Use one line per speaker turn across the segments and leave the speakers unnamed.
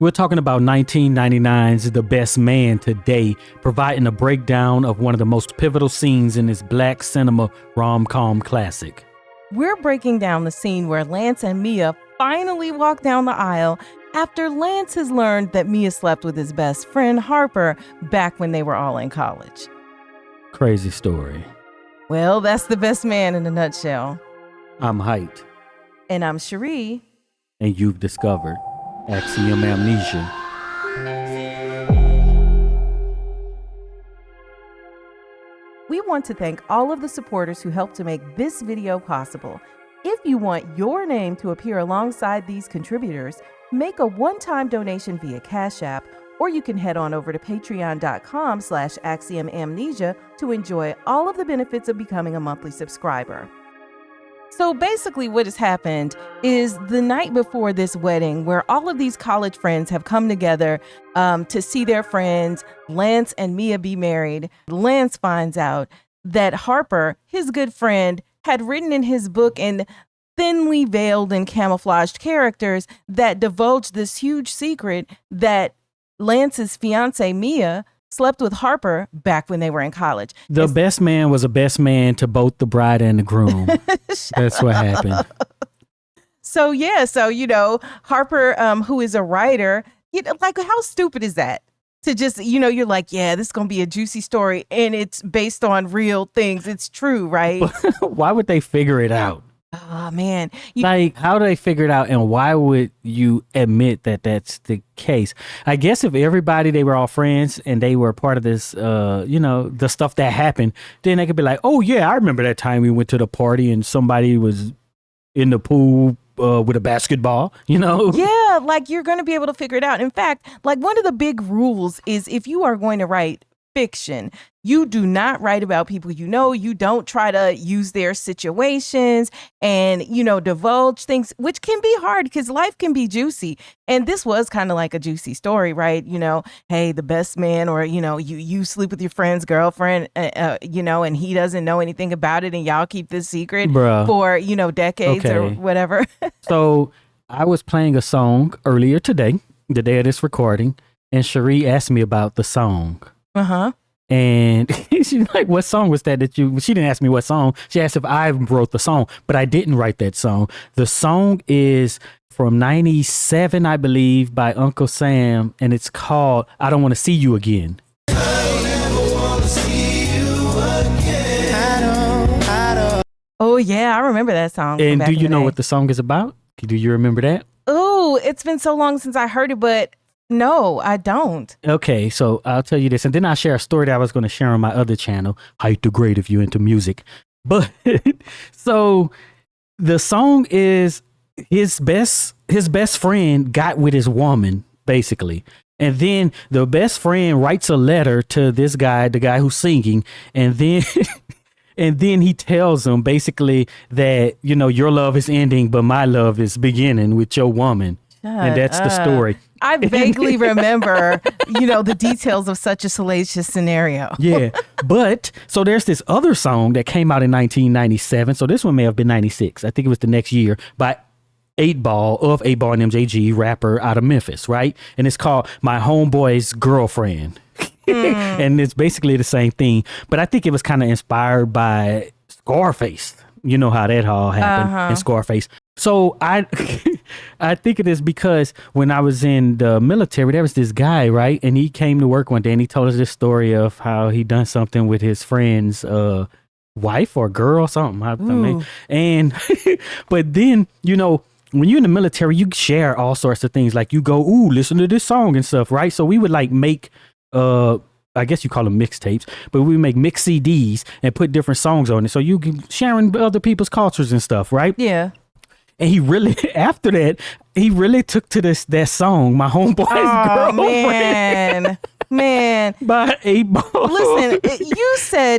We're talking about 1999's The Best Man today, providing a breakdown of one of the most pivotal scenes in this black cinema rom-com classic.
We're breaking down the scene where Lance and Mia finally walk down the aisle after Lance has learned that Mia slept with his best friend Harper back when they were all in college.
Crazy story.
Well, that's The Best Man in a nutshell.
I'm Heit.
And I'm Cheri.
And you've discovered Axiom Amnesia.
We want to thank all of the supporters who helped to make this video possible. If you want your name to appear alongside these contributors, make a one-time donation via Cash App, or you can head on over to patreon.com/Axiom Amnesia to enjoy all of the benefits of becoming a monthly subscriber. So basically what has happened is the night before this wedding, where all of these college friends have come together to see their friends, Lance and Mia, be married. Lance finds out that Harper, his good friend, had written in his book in thinly veiled and camouflaged characters that divulged this huge secret that Lance's fiance, Mia, slept with Harper back when they were in college.
The best man was a best man to both the bride and the groom. That's what happened.
So Harper, who is a writer, like, how stupid is that? To just, you're like, yeah, this is going to be a juicy story and it's based on real things. It's true, right?
Why would they figure it out?
Oh, man.
How do they figure it out, and why would you admit that that's the case? I guess if everybody, they were all friends and they were part of this, the stuff that happened, then they could be like, oh, yeah, I remember that time we went to the party and somebody was in the pool with a basketball,
Yeah, like you're going to be able to figure it out. In fact, like one of the big rules is if you are going to write fiction, you do not write about people you don't try to use their situations and, divulge things, which can be hard because life can be juicy. And this was kind of like a juicy story, right? Hey, the best man, or, you sleep with your friend's girlfriend, and he doesn't know anything about it and y'all keep this secret for, decades or whatever. So
I was playing a song earlier today, the day of this recording, and Cheri asked me about the song.
Uh-huh.
And she's like, what song was that she didn't ask me what song. She asked if I wrote the song, but I didn't write that song. The song is from 97, I believe, by Uncle Sam, and it's called I Don't Want to See You Again.
Oh, yeah, I remember that song.
And do you know what the song is about? Do you remember that?
Oh, it's been so long since I heard it, but no, I don't.
Okay, so I'll tell you this, and then I'll share a story that I was going to share on my other channel, Heit the Great, if you're into music. But so the song is his best friend got with his woman, basically. And then the best friend writes a letter to this guy, the guy who's singing, and then and then he tells him basically that, your love is ending, but my love is beginning with your woman. And that's the story.
I vaguely remember, the details of such a salacious scenario.
Yeah. But so there's this other song that came out in 1997. So this one may have been 96. I think it was the next year, by 8Ball of 8Ball and MJG, rapper out of Memphis, right? And it's called My Homeboy's Girlfriend. And it's basically the same thing. But I think it was kind of inspired by Scarface. You know how that all happened in Scarface. So I think it is because when I was in the military, there was this guy, right? And he came to work one day and he told us this story of how he done something with his friend's wife or girl, something. I mean. And but then, when you're in the military, you share all sorts of things. Like you go, ooh, listen to this song and stuff, right? So we would like make I guess you call them mixtapes, but we make mix CDs and put different songs on it. So you can sharing other people's cultures and stuff, right?
Yeah.
And he really, after that, he really took to that song, My Homeboy's Girlfriend.
Man.
By 8Ball.
Listen,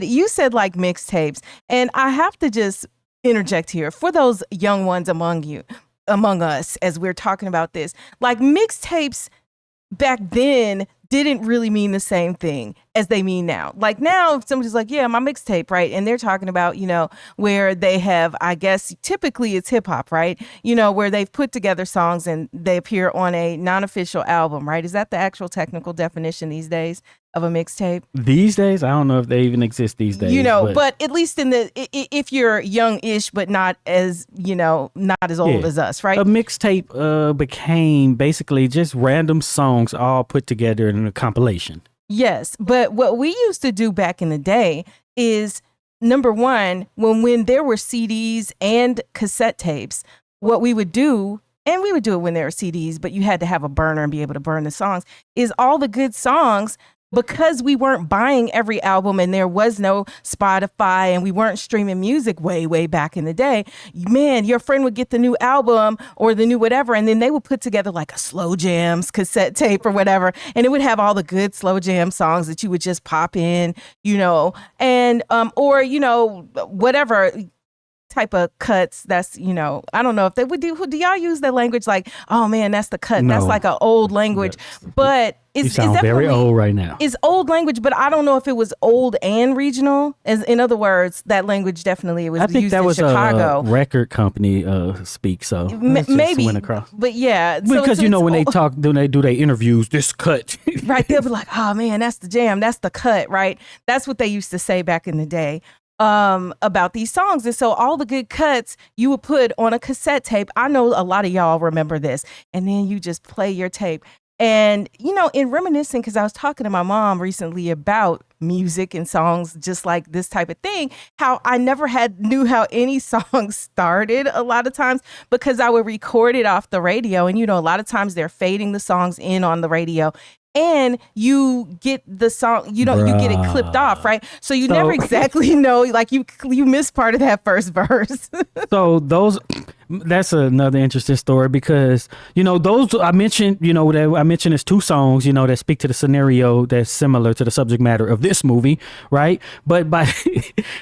you said like mixtapes, and I have to just interject here for those young ones among us, as we're talking about this, like mixtapes back then didn't really mean the same thing as they mean now. Like now, if somebody's like, yeah, my mixtape, right? And they're talking about, where they have, I guess, typically it's hip hop, right? Where they've put together songs and they appear on a non-official album, right? Is that the actual technical definition these days of a mixtape?
These days, I don't know if they even exist these days.
But at least if you're young-ish, but not as, not as old as us, right?
A mixtape became basically just random songs all put together in a compilation.
Yes, but what we used to do back in the day is, number one, when there were CDs and cassette tapes, what we would do, and we would do it when there were CDs, but you had to have a burner and be able to burn the songs, is all the good songs, because we weren't buying every album and there was no Spotify and we weren't streaming music way back in the day, man, your friend would get the new album or the new whatever, and then they would put together like a slow jams cassette tape or whatever, and it would have all the good slow jam songs that you would just pop in, and or whatever type of cuts. That's I don't know if they would do y'all use that language like, oh man, that's the cut? No. That's like an old language. Yes. But
you sound very old right now.
It's old language, but I don't know if it was old and regional. As in other words, that language definitely was used in Chicago. I think that was
a record company speak, so
maybe
went across.
But yeah,
because when they talk, when they do their interviews, this cut
right, they'll be like, oh man, that's the jam, that's the cut, right? That's what they used to say back in the day about these songs. And so all the good cuts you would put on a cassette tape. I know a lot of y'all remember this. And then you just play your tape. And, in reminiscing, because I was talking to my mom recently about music and songs, just like this type of thing, how I never knew how any song started a lot of times, because I would record it off the radio. And, a lot of times they're fading the songs in on the radio. And you get the song, you get it clipped off, right? So never exactly know, like you miss part of that first verse.
So that's another interesting story, because, those I mentioned, that I mentioned is two songs, that speak to the scenario that's similar to the subject matter of this movie, right? But by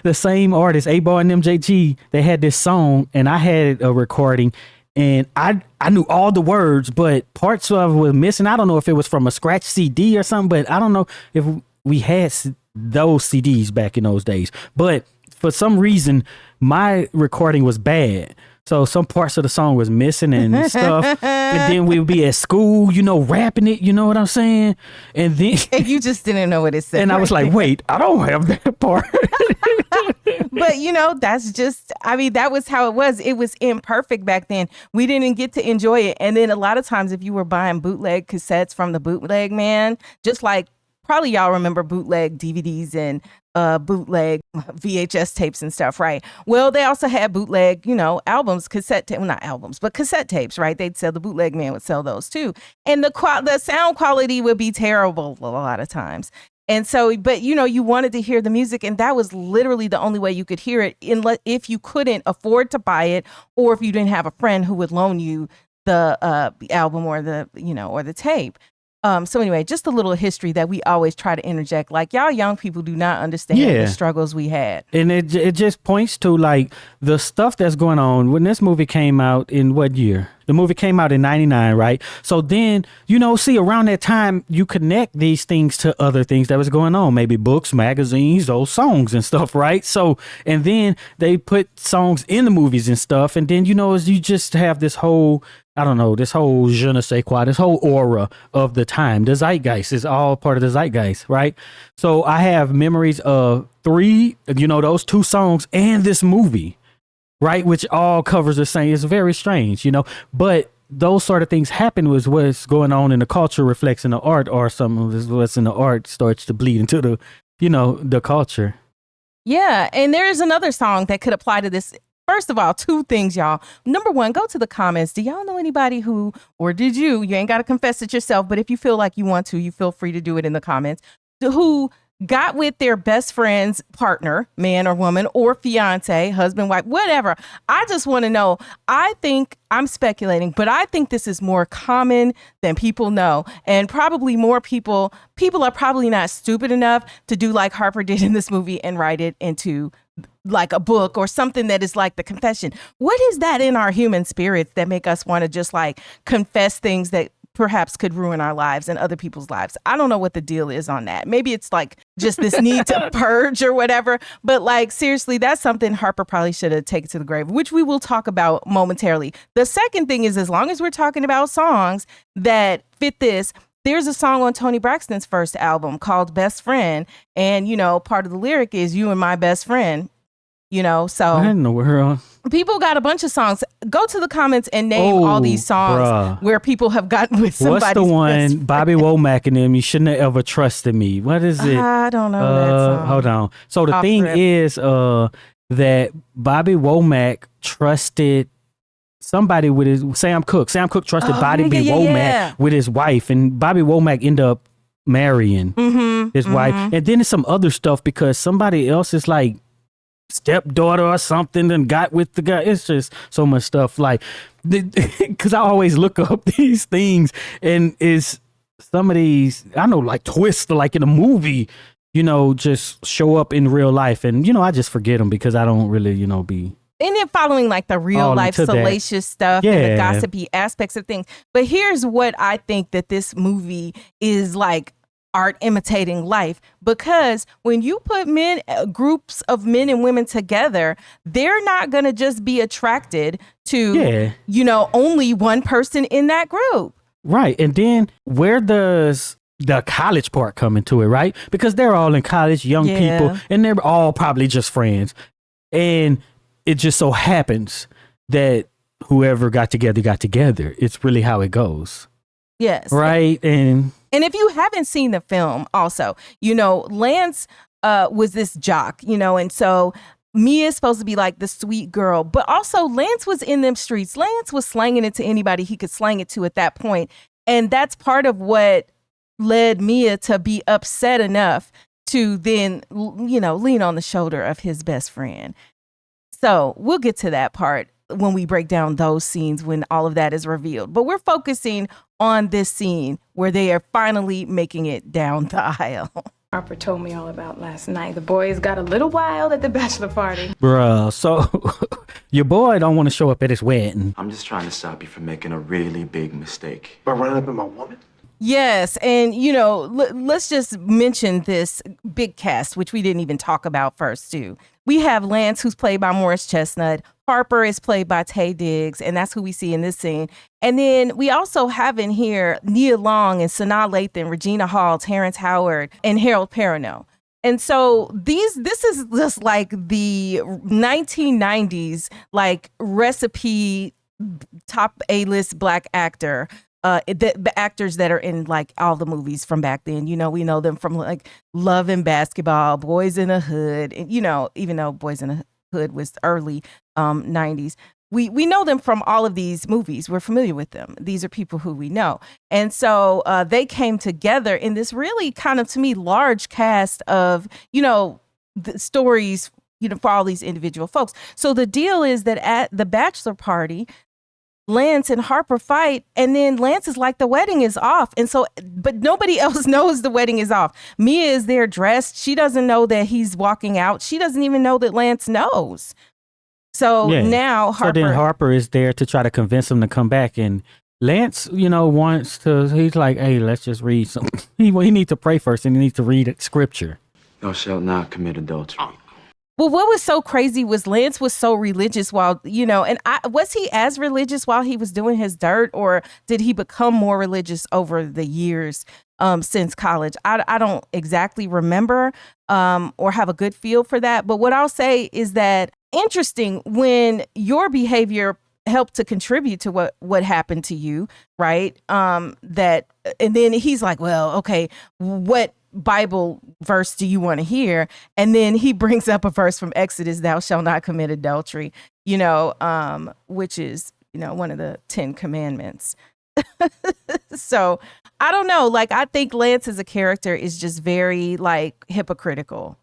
the same artist, 8-Ball and MJG, they had this song, and I had a recording. And I knew all the words, but parts of it were missing. I don't know if it was from a scratch CD or something, but I don't know if we had those CDs back in those days. But for some reason, my recording was bad. So some parts of the song was missing and stuff. And then we would be at school, rapping it, you know what I'm saying? And then
and you just didn't know what it said.
And I was like, wait, I don't have that part.
But that's just, that was how it was. It was imperfect back then. We didn't get to enjoy it. And then a lot of times if you were buying bootleg cassettes from the bootleg man, just like probably y'all remember bootleg DVDs and bootleg VHS tapes and stuff, right? Well, they also had bootleg, albums, not albums, but cassette tapes, right? They'd sell, the bootleg man would sell those too. And the sound quality would be terrible a lot of times. And so, but you wanted to hear the music, and that was literally the only way you could hear it, if you couldn't afford to buy it, or if you didn't have a friend who would loan you the album or the tape. So anyway, just a little history that we always try to interject. Like, y'all young people do not understand the struggles we had. And
it just points to like the stuff that's going on. When this movie came out, in what year? The movie came out in 99, right? So then, around that time, you connect these things to other things that was going on. Maybe books, magazines, those songs and stuff, right? So, and then they put songs in the movies and stuff. And then, as you just have this whole, this whole je ne sais quoi, this whole aura of the time. The zeitgeist is all part of the zeitgeist, right? So I have memories of those two songs and this movie, right? Which all covers the same. It's very strange, but those sort of things happen with what's going on in the culture reflects in the art, or some of what's in the art starts to bleed into the, the culture.
Yeah. And there's another song that could apply to this. First of all, two things, y'all. Number one, go to the comments. Do y'all know anybody who, or did you ain't got to confess it yourself, but if you feel like you want to, you feel free to do it in the comments, who got with their best friend's partner, man or woman, or fiance, husband, wife, whatever. I just want to know. I think, I'm speculating, but I think this is more common than people know. And probably more people are probably not stupid enough to do like Harper did in this movie and write it into like a book or something that is like the confession. What is that in our human spirits that make us want to just like confess things that perhaps could ruin our lives and other people's lives. I don't know what the deal is on that. Maybe it's like just this need to purge or whatever. But like, seriously, that's something Harper probably should have taken to the grave, which we will talk about momentarily. The second thing is, as long as we're talking about songs that fit this, there's a song on Toni Braxton's first album called Best Friend. And, you know, part of the lyric is you and my best friend, you know, so
I didn't know where
people got a bunch of songs. Go to the comments and name all these songs where people have gotten with somebody.
What's the one, Bobby Womack and them, you shouldn't have ever trusted me. What is it?
I don't know that song.
Hold on. So the thing is that Bobby Womack trusted somebody with his Sam Cooke. Sam Cooke trusted Bobby Womack with his wife, and Bobby Womack ended up marrying his wife. And then there's some other stuff because somebody else is like stepdaughter or something and got with the guy. It's just so much stuff, like, because I always look up these things, and is some of these, I know, like twists, like in a movie, you know, just show up in real life, and you know, I just forget them because I don't really, you know, be. And
then following like the real life salacious stuff and the gossipy aspects of things. But here's what I think that this movie is like art imitating life, because when you put groups of men and women together, they're not going to just be attracted to, you know, only one person in that group.
Right. And then where does the college part come into it, right? Because they're all in college, young people, and they're all probably just friends. And it just so happens that whoever got together. It's really how it goes.
Yes.
Right. And
if you haven't seen the film also, you know, Lance was this jock, you know, and so Mia is supposed to be like the sweet girl, but also Lance was in them streets. Lance was slanging it to anybody he could slang it to at that point. And that's part of what led Mia to be upset enough to then, you know, lean on the shoulder of his best friend. So we'll get to that part when we break down those scenes, when all of that is revealed. But we're focusing on this scene where they are finally making it down the aisle.
Harper told me all about last night. The boys got a little wild at the bachelor party.
Bruh, so your boy don't want to show up at his wedding.
I'm just trying to stop you from making a really big mistake.
By running up in my woman?
Yes, and you know, let's just mention this big cast, which we didn't even talk about first too. We have Lance, who's played by Morris Chestnut. Harper is played by Taye Diggs, and that's who we see in this scene. And then we also have in here Nia Long and Sanaa Lathan, Regina Hall, Terrence Howard, and Harold Perrineau. And so this is just like the 1990s like recipe top A-list black actor. The actors that are in like all the movies from back then, you know, we know them from like Love and Basketball, Boys in the Hood, and, you know, even though Boys in the Hood was early 90s, we know them from all of these movies. We're familiar with them. These are people who we know. And so they came together in this really kind of, to me, large cast of, you know, the stories, you know, for all these individual folks. So the deal is that at the bachelor party, Lance and Harper fight, and then Lance is like, the wedding is off. And so, but nobody else knows the wedding is off. Mia is there dressed. She doesn't know that he's walking out. She doesn't even know that Lance knows. So now
Harper is there to try to convince him to come back. And Lance, you know, he's like, hey, let's just read something. He needs to pray first, and he needs to read scripture.
Thou shalt not commit adultery.
Well, what was so crazy was Lance was so religious while, you know, and was he as religious while he was doing his dirt, or did he become more religious over the years since college? I don't exactly remember or have a good feel for that. But what I'll say is that interesting when your behavior helped to contribute to what happened to you, right? And then he's like, well, okay, what Bible verse do you want to hear? And then he brings up a verse from Exodus, thou shalt not commit adultery, you know, which is, you know, one of the 10 commandments. So I don't know, like, I think Lance as a character is just very like hypocritical.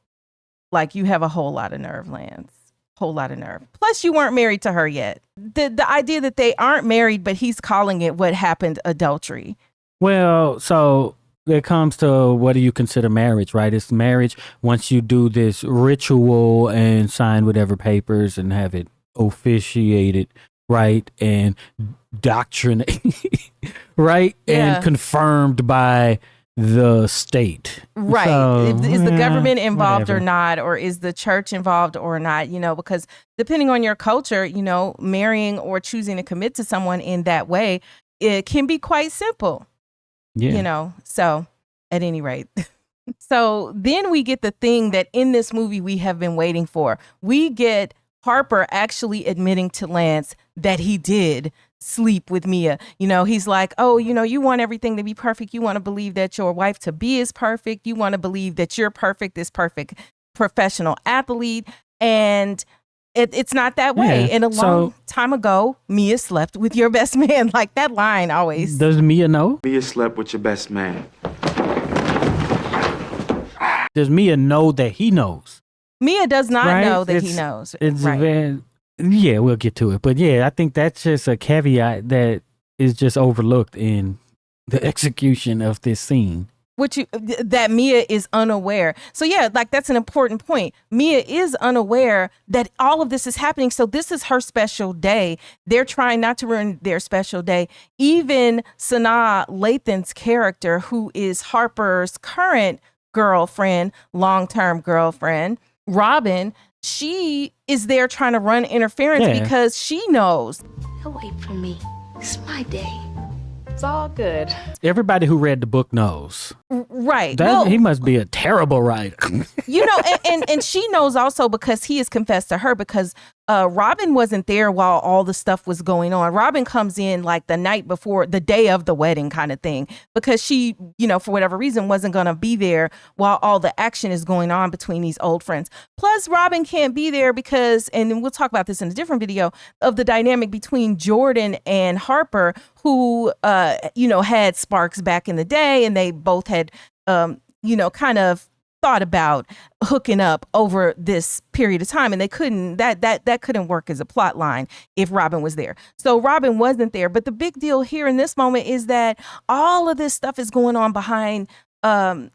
Like, you have a whole lot of nerve, Lance. Whole lot of nerve. Plus, you weren't married to her yet. The idea that they aren't married, but he's calling it what happened adultery.
Well, so it comes to, what do you consider marriage, right? It's marriage once you do this ritual and sign whatever papers and have it officiated. right, and doctrine, right,
Yeah.
and confirmed by the state.
Right.
So,
Is the government involved
whatever.
or not, or is the church involved or not? Because depending on your culture, marrying or choosing to commit to someone in that way, it can be quite simple,
Yeah.
So at any rate. So then we get the thing that in this movie we have been waiting for. We get Harper actually admitting to Lance that he did sleep with Mia. He's like, oh, you want everything to be perfect. You want to believe that your wife to be is perfect. You want to believe that you're perfect, this perfect professional athlete. And it's not that way.
Yeah.
And a long time ago, Mia slept with your best man. Like that line always.
Does Mia know?
Mia slept with your best man.
Does Mia know that he knows?
Mia does not
Right?
know that he
It's-
knows.
It's
right.
yeah, we'll get to it. But yeah, I think that's just a caveat that is just overlooked in the execution of this scene.
That Mia is unaware. So yeah, like that's an important point. Mia is unaware that all of this is happening. So this is her special day. They're trying not to ruin their special day. Even Sanaa Lathan's character, who is Harper's current girlfriend, long-term girlfriend, Robin, she is there trying to run interference because she knows.
He'll wait for me. It's my day.
It's all good.
Everybody who read the book knows.
Right.
He must be a terrible writer.
And she knows also because he has confessed to her because Robin wasn't there while all the stuff was going on. Robin comes in like the night before, the day of the wedding kind of thing, because she, for whatever reason, wasn't going to be there while all the action is going on between these old friends. Plus, Robin can't be there because, and we'll talk about this in a different video, of the dynamic between Jordan and Harper, who, had sparks back in the day, and they both had, kind of thought about hooking up over this period of time, and they couldn't that couldn't work as a plot line if Robin was there. So Robin wasn't there, but the big deal here in this moment is that all of this stuff is going on behind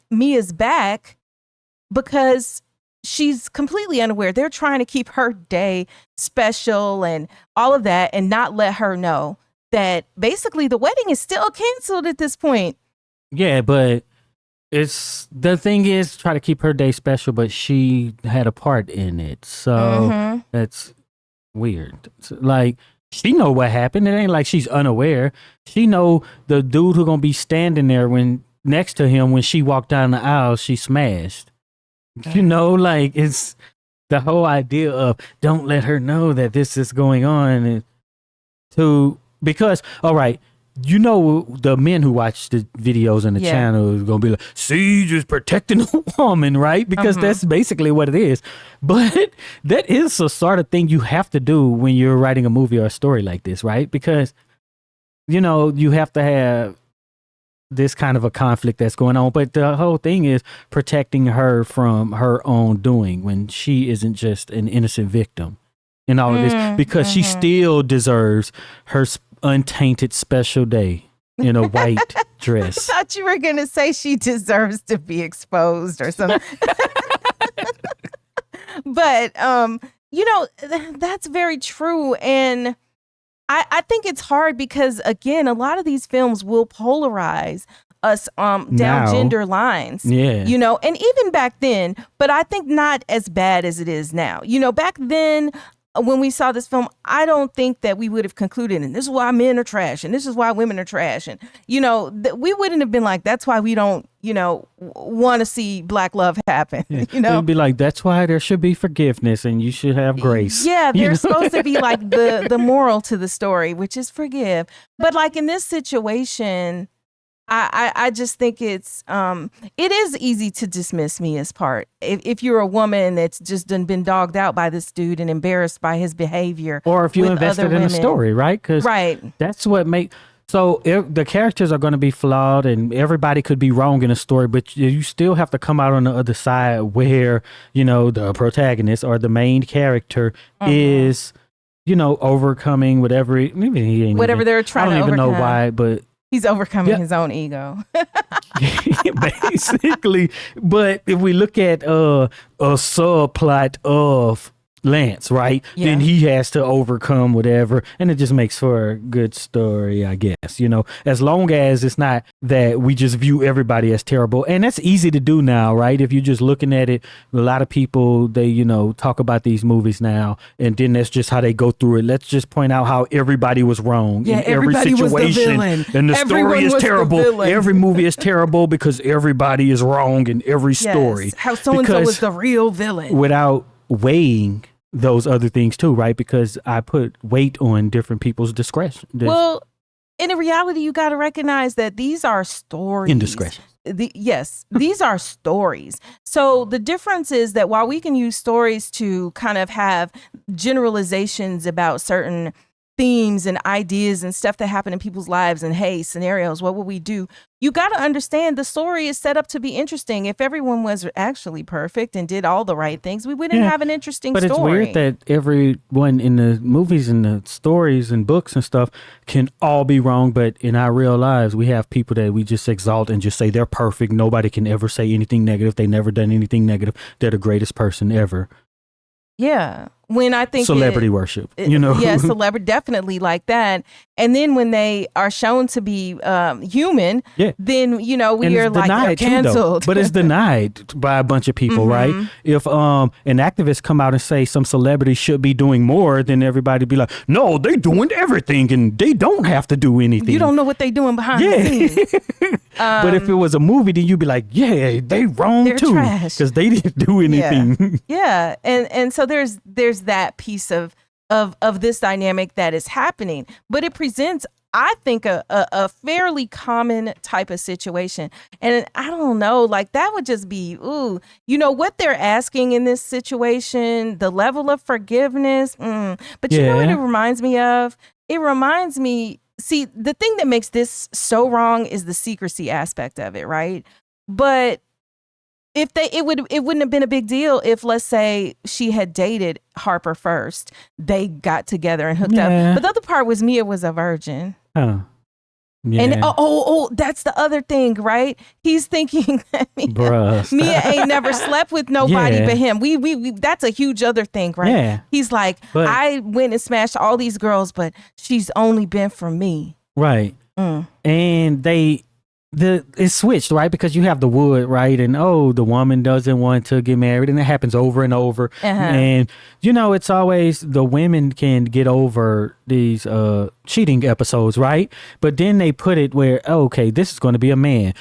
Mia's back because she's completely unaware. They're trying to keep her day special and all of that and not let her know that basically the wedding is still canceled at this point.
Yeah, but it's the thing is try to keep her day special, but she had a part in it, so that's weird. Like she know what happened. It ain't like she's unaware. She know the dude who gonna be standing there when next to him when she walked down the aisle, she smashed. Like it's the whole idea of don't let her know that this is going on, because all right. The men who watch the videos on the channel is going to be like, see, just protecting the woman, right? Because that's basically what it is. But that is the sort of thing you have to do when you're writing a movie or a story like this, right? Because, you have to have this kind of a conflict that's going on. But the whole thing is protecting her from her own doing when she isn't just an innocent victim in all of this. Because she still deserves her untainted special day in a white dress.
I thought you were going to say she deserves to be exposed or something. But, that's very true. And I think it's hard because, again, a lot of these films will polarize us down gender lines.
Yeah.
And even back then, but I think not as bad as it is now. Back then, when we saw this film, I don't think that we would have concluded, and this is why men are trash, and this is why women are trash. And, we wouldn't have been like, that's why we don't, want to see black love happen.
Yeah. It'd be like, that's why there should be forgiveness and you should have grace.
Yeah, there's supposed to be like the moral to the story, which is forgive. But like in this situation, I just think it is easy to dismiss Mia's part. If you're a woman that's just been dogged out by this dude and embarrassed by his behavior.
Or if you invested in the story, right? Because that's what so the characters are going to be flawed and everybody could be wrong in a story, but you still have to come out on the other side where, the protagonist or the main character is, overcoming whatever they're trying to overcome. I don't even know why, but
he's overcoming his own ego.
Basically. But if we look at a subplot of Lance, right?
Yeah.
Then he has to overcome whatever, and it just makes for a good story, I guess. As long as it's not that we just view everybody as terrible, and that's easy to do now, right? If you're just looking at it, a lot of people they talk about these movies now, and then that's just how they go through it. Let's just point out how everybody was wrong in every
everybody was the
situation,
villain.
and the
Everyone
story is
was the
terrible.
villain.
Every movie is terrible because everybody is wrong in every story.
Yes, how so-and-so
Because
was the real villain.
without weighing those other things too, right? Because I put weight on different people's discretion.
Well, in reality, you got to recognize that these are stories.
Indiscretion.
Yes, these are stories. So the difference is that while we can use stories to kind of have generalizations about certain themes and ideas and stuff that happen in people's lives and hey, scenarios, what would we do? You got to understand the story is set up to be interesting. If everyone was actually perfect and did all the right things, we wouldn't have an interesting
but
story.
it's weird that everyone in the movies and the stories and books and stuff can all be wrong, but in our real lives, we have people that we just exalt and just say they're perfect. Nobody can ever say anything negative. They never done anything negative. They're the greatest person ever.
Yeah. When I think
celebrity worship,
Yeah, celebrity, definitely like that. And then when they are shown to be human, then, we are like, they're canceled.
But it's denied by a bunch of people, right? If an activist come out and say some celebrity should be doing more, then everybody be like, no, they doing everything and they don't have to do anything.
You don't know what they doing behind the scenes.
But if it was a movie, then you'd be like, yeah, they wrong
they're
too.
Trash.
Because they didn't do anything.
Yeah. And so there's that piece of this dynamic that is happening, but it presents, I think, a fairly common type of situation. And I don't know, like that would just be, what they're asking in this situation, the level of forgiveness. But you know what it reminds me of? It reminds me, see, the thing that makes this so wrong is the secrecy aspect of it, right? But if it wouldn't have been a big deal if, let's say, she had dated Harper first. They got together and hooked up. But the other part was Mia was a virgin.
Oh. Yeah.
And that's the other thing, right? He's thinking that Mia ain't never slept with nobody but him. We that's a huge other thing, right?
Yeah.
He's like, I went and smashed all these girls, but she's only been for me.
Right. And it's switched, right? Because you have the wood, right? And the woman doesn't want to get married, and it happens over and over. And it's always the women can get over these cheating episodes, right? But then they put it where, okay, this is going to be a man,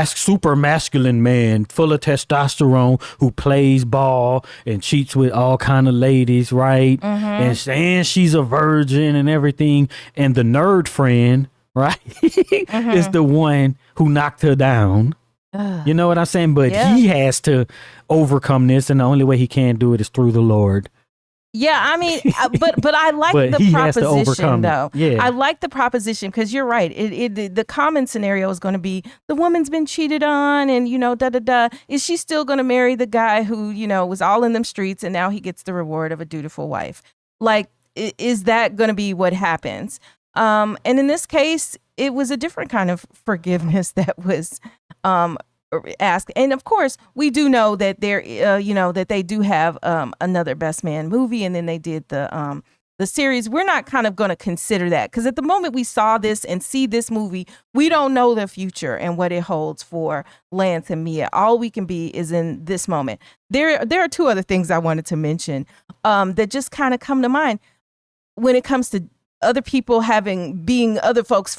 super masculine man, full of testosterone, who plays ball and cheats with all kind of ladies, right? And she's a virgin and everything, and the nerd friend, right, is the one who knocked her down. You know what I'm saying? But he has to overcome this, and the only way he can do it is through the Lord.
Yeah, I mean, but I like the proposition, though.
Yeah.
I like the proposition because you're right. The common scenario is going to be the woman's been cheated on, and Is she still going to marry the guy who was all in them streets, and now he gets the reward of a dutiful wife? Like, is that going to be what happens? And in this case, it was a different kind of forgiveness that was asked. And of course, we do know that that they do have another Best Man movie, and then they did the series. We're not kind of going to consider that because at the moment we saw this and see this movie, we don't know the future and what it holds for Lance and Mia. All we can be is in this moment. There are two other things I wanted to mention that just kind of come to mind when it comes to other people being other folks,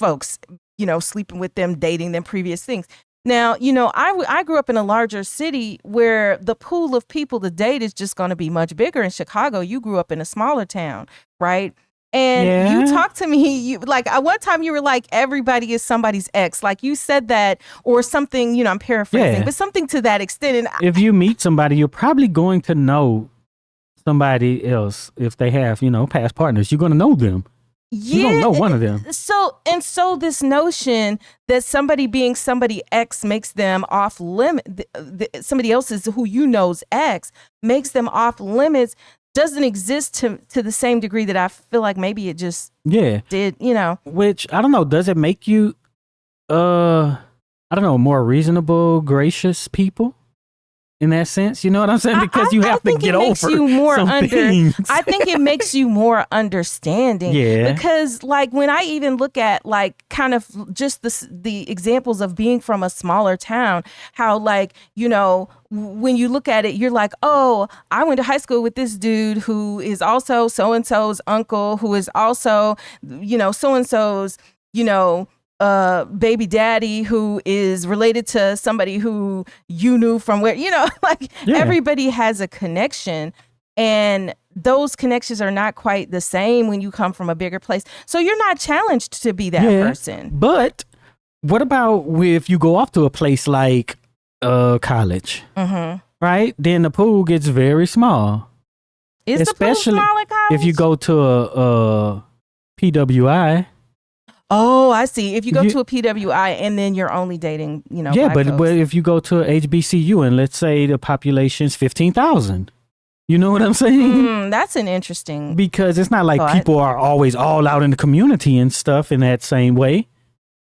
sleeping with them, dating them, previous things. Now, I grew up in a larger city where the pool of people to date is just going to be much bigger. In Chicago, you grew up in a smaller town, right? And you talked to me, at one time you were like, everybody is somebody's ex. Like you said that or something, I'm paraphrasing, but something to that extent. And
if you meet somebody, you're probably going to know somebody else. If they have, past partners, you're going to know them. You don't know one of them.
So this notion that somebody being somebody X makes them off limit, somebody else's who know's ex makes them off limits, doesn't exist to the same degree that I feel like maybe it just did,
Which, I don't know, does it make you, more reasonable, gracious people? in that sense. You know what I'm saying? Because you have to get over some things.
I think it makes you more understanding.
Yeah.
Because like when I even look at like kind of just the examples of being from a smaller town, how like, you know, when you look at it, you're like, oh, I went to high school with this dude who is also so-and-so's uncle, who is also, you know, so-and-so's, you know, baby daddy, who is related to somebody who you knew from where, you know, like everybody has a connection, and those connections are not quite the same when you come from a bigger place. So you're not challenged to be that person.
But what about if you go off to a place like college, right? Then the pool gets very small.
Is the pool small at college?
If you go to a PWI.
Oh, I see. If you go to a PWI and then you're only dating, you know.
Yeah, but if you go to a HBCU and let's say the population's 15,000, you know what I'm saying?
That's an interesting.
Because it's not like people are always all out in the community and stuff in that same way.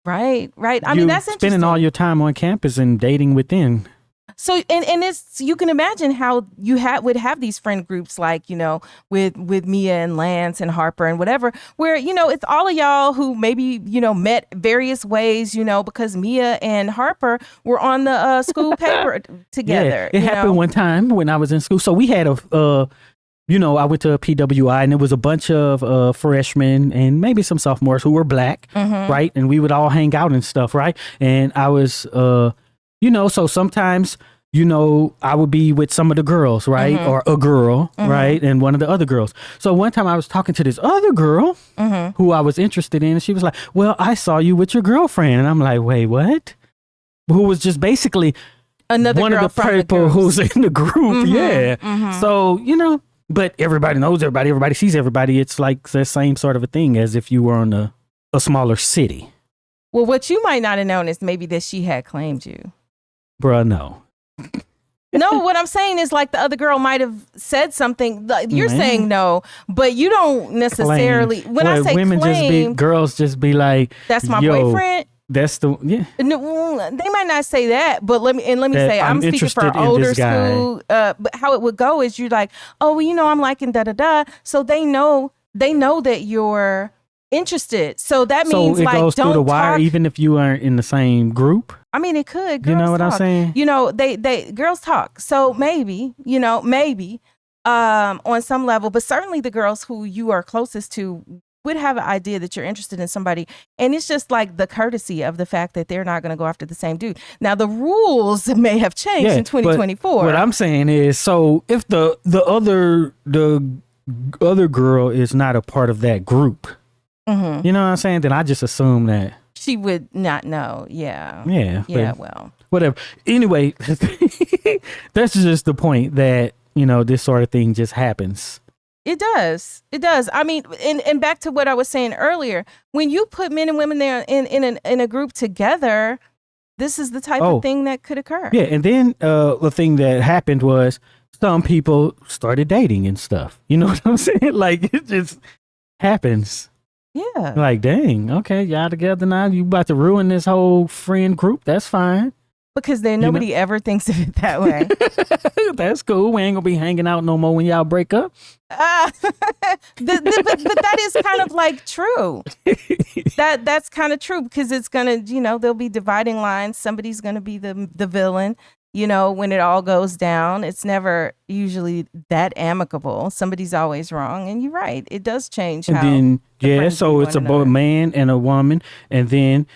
Right. I mean, that's interesting.
Spending all your time on campus and dating within.
So, and it's, you can imagine how you would have these friend groups like, you know, with Mia and Lance and Harper and whatever, where, you know, it's all of y'all who maybe, you know, met various ways, you know, because Mia and Harper were on the school paper together.
Yeah, it happened one time when I was in school. So we had you know, I went to a PWI and there was a bunch of freshmen and maybe some sophomores who were black, right? And we would all hang out and stuff, right? And I was, you know, so sometimes, you know, I would be with some of the girls, right? Or a girl, right? And one of the other girls. So one time I was talking to this other girl who I was interested in. And she was like, well, I saw you with your girlfriend. And I'm like, wait, what? Who was just basically
another
one
girl
of the people who's in the group. So, you know, but everybody knows everybody. Everybody sees everybody. It's like the same sort of a thing as if you were in a smaller city.
Well, what you might not have known is maybe that she had claimed you.
Bruh, no.
No, what I'm saying is like the other girl might have said something. Like, you're saying no, but you don't necessarily. When I say
women
claim,
girls just be like,
that's my boyfriend.
That's the
No, they might not say that, but let me say I'm speaking for older school. But how it would go is you're like, oh, well, you know, I'm liking da da da, so they know that you're interested. So that means
it
like
goes
don't
through the wire,
talk.
Even if you aren't in the same group.
I mean, it could. Girls
you know what
talk.
I'm saying?
You know, they girls talk. So maybe, you know, on some level, but certainly the girls who you are closest to would have an idea that you're interested in somebody. And it's just like the courtity of the fact that they're not going to go after the same dude. Now, the rules may have changed in 2024.
What I'm saying is, so if the other girl is not a part of that group, you know what I'm saying? Then I just assume that
she would not know. Yeah. Well,
whatever. Anyway, that's just the point that, you know, this sort of thing just happens.
It does. I mean, and back to what I was saying earlier, when you put men and women there in a group together, this is the type of thing that could occur.
Yeah, and then the thing that happened was some people started dating and stuff. You know what I'm saying? Like, it just happens.
Yeah.
Like, dang, okay, y'all together now. You about to ruin this whole friend group. That's fine.
Because then nobody ever thinks of it that way.
That's cool. We ain't gonna be hanging out no more when y'all break up.
But that is kind of like true. That's kind of true, because it's gonna, you know, there'll be dividing lines. Somebody's gonna be the villain. You know, when it all goes down, it's never usually that amicable. Somebody's always wrong, and you're right. It does change.
And then so it's a man and a woman, and then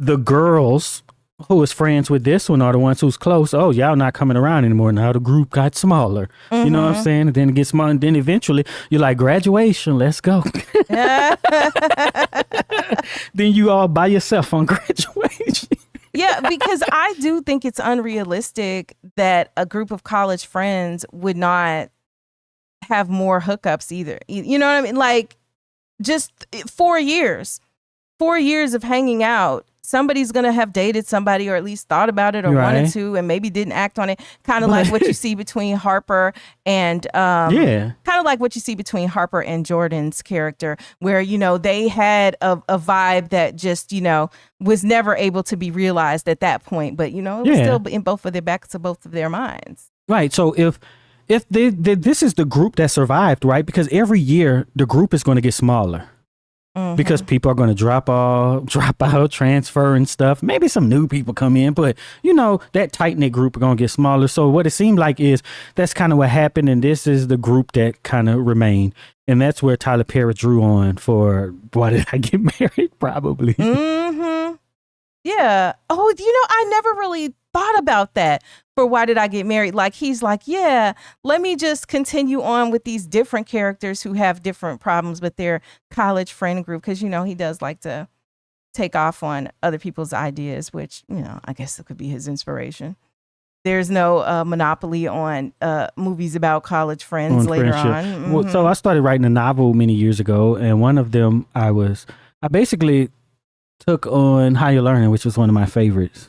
the girls who is friends with this one are the ones who's close. Oh, y'all not coming around anymore. Now the group got smaller. You know what I'm saying? And then it gets smaller. And then eventually you're like, graduation, let's go. Then you all by yourself on graduation.
Yeah, because I do think it's unrealistic that a group of college friends would not have more hookups either. You know what I mean? Like, just 4 years. 4 years of hanging out. somebody's going to have dated somebody or at least thought about it or wanted to and maybe didn't act on it. Kind of like what you see between Harper and kind of like what you see between Harper and Jordan's character, where, you know, they had a vibe that just, you know, was never able to be realized at that point. But, you know, it was still in both of their backs of both of their minds.
Right. So if this is the group that survived, right? Because every year the group is going to get smaller. Because people are going to drop out, transfer and stuff. Maybe some new people come in, but you know, that tight-knit group are going to get smaller. So what it seemed like is that's kind of what happened. And this is the group that kind of remained. And that's where Tyler Perry drew on for Why Did I Get Married? Probably.
Yeah. Oh, you know, I never really thought about that for Why Did I Get Married? Like, he's like, yeah, let me just continue on with these different characters who have different problems with their college friend group. Because, you know, he does like to take off on other people's ideas, which, you know, I guess it could be his inspiration. There's no monopoly on movies about college friends later on.
Well, so I started writing a novel many years ago, and one of them I basically took on How You're Learning, which was one of my favorites,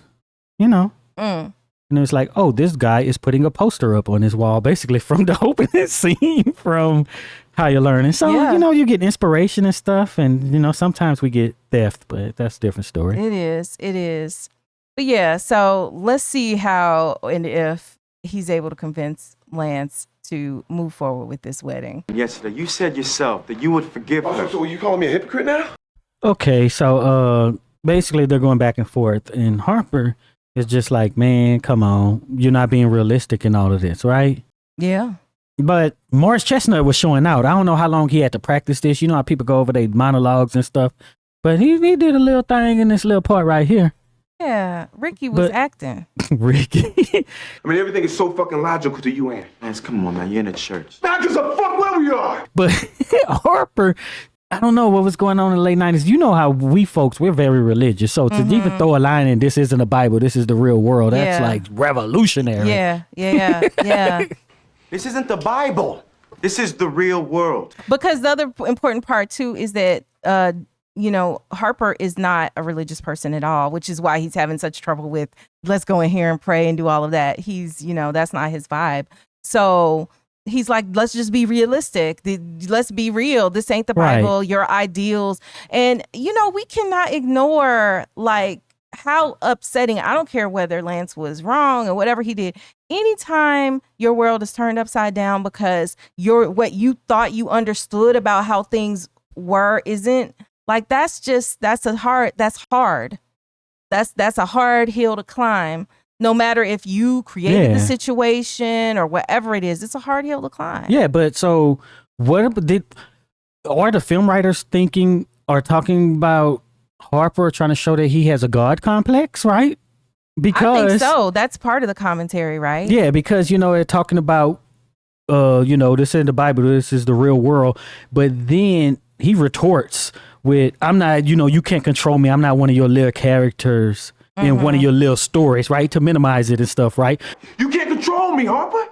you know. And it was like, oh, this guy is putting a poster up on his wall, basically from the opening scene from How You're Learning. So, you know, you get inspiration and stuff, and, you know, sometimes we get theft, but that's a different story.
It is. But yeah, so let's see how and if he's able to convince Lance to move forward with this wedding.
Yesterday, you said yourself that you would forgive her.
So are you calling me a hypocrite now?
Okay, so basically they're going back and forth, and Harper is just like, man, come on, you're not being realistic in all of this, right?
Yeah.
But Morris Chestnut was showing out. I don't know how long he had to practice this. You know how people go over their monologues and stuff, but he did a little thing in this little part right here.
Yeah, Ricky was acting.
Ricky.
I mean, everything is so fucking logical to you, Ann.
Lance, come on, man. You're in a church.
Not just a fuck where we are.
But Harper, I don't know what was going on in the late 90s. You know how we folks, we're very religious. So to even throw a line in, this isn't a Bible, this is the real world, that's like revolutionary.
Yeah.
This isn't the Bible. This is the real world.
Because the other important part, too, is that, you know, Harper is not a religious person at all, which is why he's having such trouble with, let's go in here and pray and do all of that. He's, you know, that's not his vibe. So he's like, let's just be realistic. Let's be real. This ain't the Bible, your ideals. And, you know, we cannot ignore, like, how upsetting. I don't care whether Lance was wrong or whatever he did. Anytime your world is turned upside down because what you thought you understood about how things were isn't, like, that's a hard hill to climb. No matter if you created the situation or whatever it is, it's a hard hill to climb.
Yeah, but so are the film writers thinking or talking about Harper trying to show that he has a God complex, right? Because
I think so. That's part of the commentary, right?
Yeah, because, you know, they're talking about, you know, this is the Bible, this is the real world. But then he retorts with, I'm not, you know, you can't control me. I'm not one of your little characters in one of your little stories, right? To minimize it and stuff, right?
You can't control me, Harper.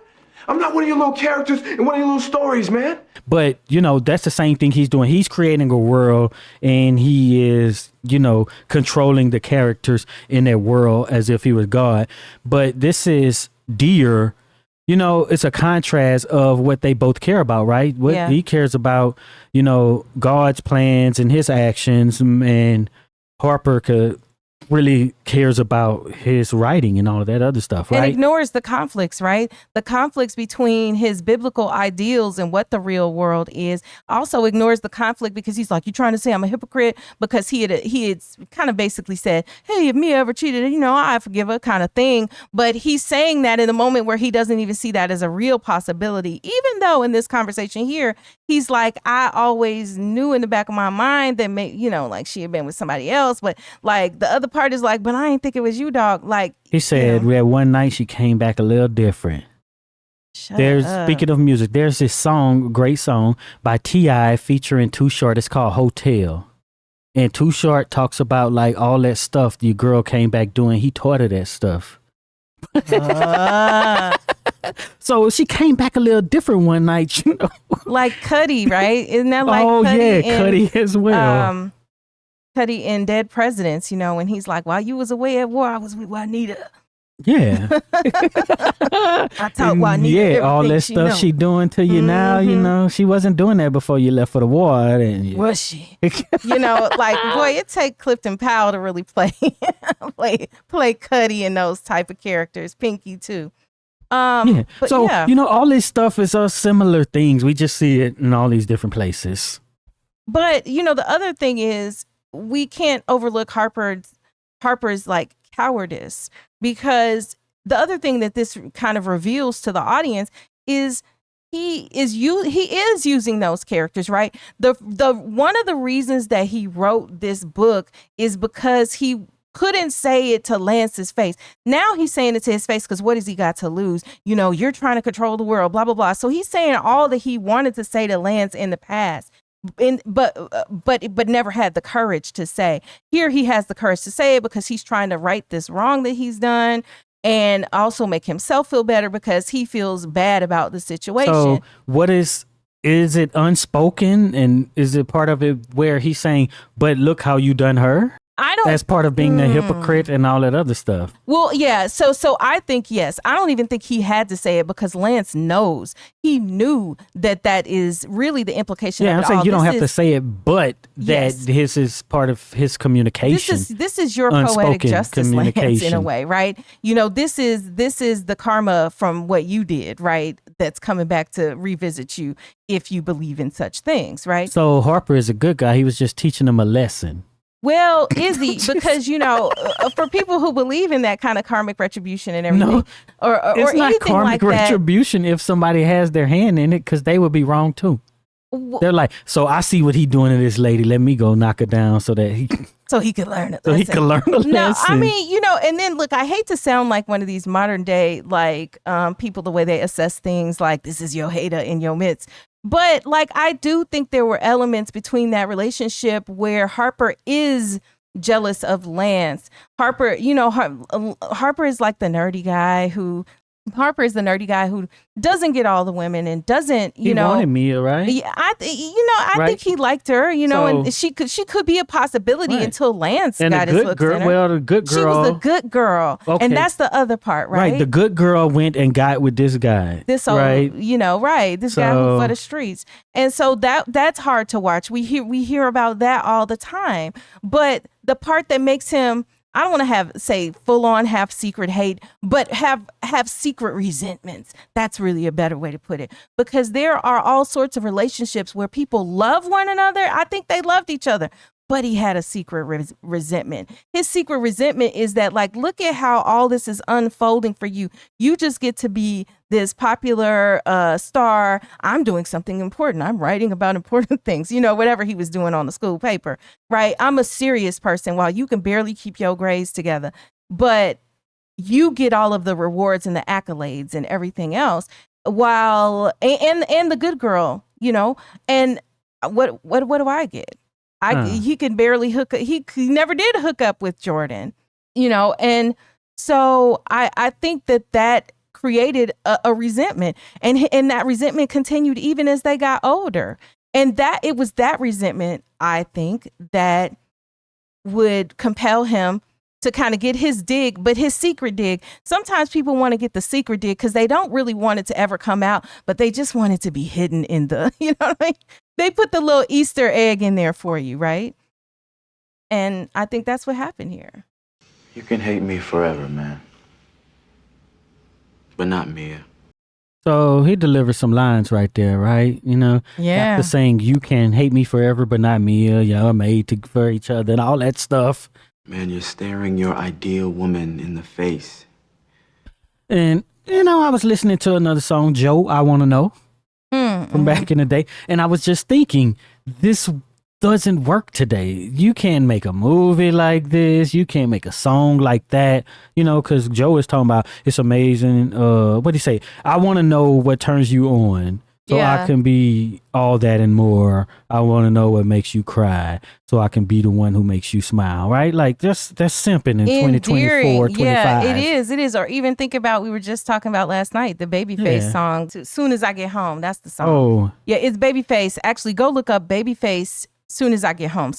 I'm not one of your little characters in one of your little stories, man.
But, you know, that's the same thing he's doing. He's creating a world and he is, you know, controlling the characters in that world as if he was God. But this is Deer. You know, it's a contrast of what they both care about, right? What he cares about, you know, God's plans and his actions, and Harper really cares about his writing and all of that other stuff, right?
And ignores the conflicts, right? The conflicts between his biblical ideals and what the real world is. Also ignores the conflict because he's like, you trying to say I'm a hypocrite? Because he had kind of basically said, hey, if Mia ever cheated, you know, I forgive her, kind of thing. But he's saying that in a moment where he doesn't even see that as a real possibility, even though in this conversation here, he's like, I always knew in the back of my mind that, you know, like she had been with somebody else. But like the other part is like, but I ain't think it was you, dog. Like
he said, we had one night she came back a little different. Speaking of music, there's this song, great song by T.I. featuring Too Short. It's called Hotel. And Too Short talks about like all that stuff your girl came back doing. He taught her that stuff. So she came back a little different one night, you know.
Like Cuddy, right? Isn't that like
Cuddy?
Cuddy
Cuddy as well.
Cudi in Dead Presidents, you know, when he's like, while you was away at war, I was with Juanita.
Yeah.
I taught Juanita
Yeah, all
everything
that
she
stuff
know.
she doing to you now, you know, she wasn't doing that before you left for the war. And
Was she? You know, like, boy, it take Clifton Powell to really play Cudi and those type of characters. Pinky too.
yeah.
But
So,
yeah.
you know, all this stuff is similar things. We just see it in all these different places.
But, you know, the other thing is we can't overlook Harper's like cowardice, because the other thing that this kind of reveals to the audience is he is using those characters, right? The one of the reasons that he wrote this book is because he couldn't say it to Lance's face. Now he's saying it to his face because what has he got to lose? You know, you're trying to control the world, blah, blah, blah. So he's saying all that he wanted to say to Lance in the past. But never had the courage to say. Here he has the courage to say it because he's trying to right this wrong that he's done, and also make himself feel better because he feels bad about the situation.
So what is it unspoken, and is it part of it where he's saying, but look how you done her?
I don't.
That's part of being the hypocrite and all that other stuff.
Well, yeah. So I think, yes. I don't even think he had to say it because Lance knows. He knew that is really the implication.
Yeah,
of
I'm
it
saying
all.
you don't
This
have to
is-
say it, but that
Yes.
his is part of his communication.
This is your poetic
Unspoken
justice, Lance, in a
communication.
way, right? You know, this is the karma from what you did, right? That's coming back to revisit you if you believe in such things, right?
So Harper is a good guy. He was just teaching him a lesson.
Well, is he? Because, you know, for people who believe in that kind of karmic retribution and everything,
No,
or
It's not
anything
karmic
like that.
retribution if somebody has their hand in it, because they would be wrong too. They're like, so I see what he doing to this lady. Let me go knock her down so that he
So he could learn it.
so he can learn a lesson.
No, I mean, you know, and then look, I hate to sound like one of these modern day, like, people, the way they assess things, like this is your hater in your midst. But like, I do think there were elements between that relationship where Harper is jealous of Lance. Harper, you know, Harper is like the nerdy guy who doesn't get all the women and doesn't, you
he
know,
wanted Mia, right?
Yeah, I
Right?
think he liked her, you know,
So-
and she could be a possibility
Right.
until Lance
And
got
the
his
good
hooks
girl,
in her.
well, the good girl,
She was a good girl,
Okay.
and that's the other part, right?
The good girl went and got with this guy.
This old,
right?
you know, right? This guy who
So-
for the streets, and so that's hard to watch. We hear about that all the time, but the part that makes him, I don't want to say full on have secret hate, but have secret resentments. That's really a better way to put it, because there are all sorts of relationships where people love one another. I think they loved each other, but he had a secret resentment. His secret resentment is that, like, look at how all this is unfolding for you. You just get to be this popular star. I'm doing something important. I'm writing about important things, you know, whatever he was doing on the school paper, right? I'm a serious person while you can barely keep your grades together, but you get all of the rewards and the accolades and everything else, while and the good girl, you know, and what do I get? He can barely he never did hook up with Jordan, you know, and so I think that created a resentment, and that resentment continued even as they got older, and that it was that resentment, I think, that would compel him to kind of get his dig, but his secret dig. Sometimes people want to get the secret dig because they don't really want it to ever come out, but they just want it to be hidden in the, you know what I mean? They put the little Easter egg in there for you, right? And I think that's what happened here.
You can hate me forever, man. But not Mia.
So he delivered some lines right there, right? You know,
Yeah.
after saying you can hate me forever, but not Mia. Y'all made for each other and all that stuff.
Man, you're staring your ideal woman in the face.
And you know, I was listening to another song, Joe, I Want to Know, from back in the day, and I was just thinking, this doesn't work today. You can't make a movie like this. You can't make a song like that, you know, because Joe is talking about it's amazing. What do you say? I want to know what turns you on, so
Yeah.
I can be all that and more. I want to know what makes you cry, so I can be the one who makes you smile, right? Like that's simping in 2024, 25.
Yeah, it is. Or even think about, we were just talking about last night, the Babyface
Yeah.
song, As Soon As I Get Home. That's the song.
Oh,
Yeah, it's Babyface. Actually, go look up Babyface Soon as I get home.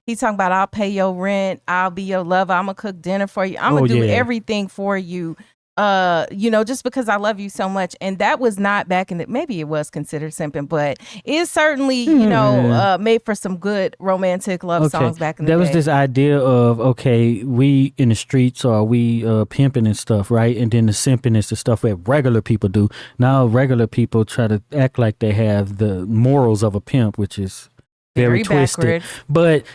He's talking about I'll pay your rent, I'll be your lover, I'm gonna cook dinner for you, I'm gonna do everything for you. Just because I love you so much. And that was not back in the, maybe it was considered simping, but it's certainly, made for some good romantic love songs back in the day.
There was this idea of, okay, we in the streets or we pimping and stuff, right? And then the simping is the stuff that regular people do. Now regular people try to act like they have the morals of a pimp, which is very twisted.
Backwards.